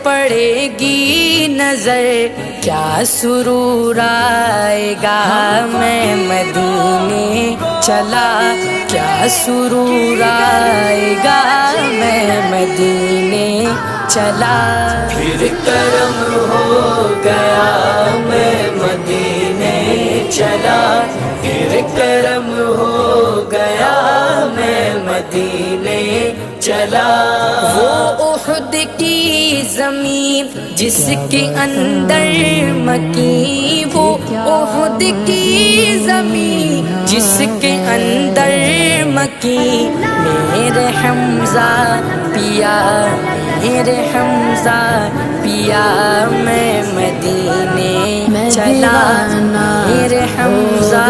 پڑے گی نظر کیا سرور آئے گا، میں مدینے چلا کیا سرور آئے گا، میں مدینے چلا۔ پھر کرم ہو گیا میں مدینے چلا، پھر کرم ہو گیا میں مدینے چلا۔ وہ احد کی زمین جس کے اندر مکین، وہ احد کی زمین جس کے اندر مکین، میرے حمزہ پیا میرے حمزہ پیا میں مدینے چلا، میرے حمزہ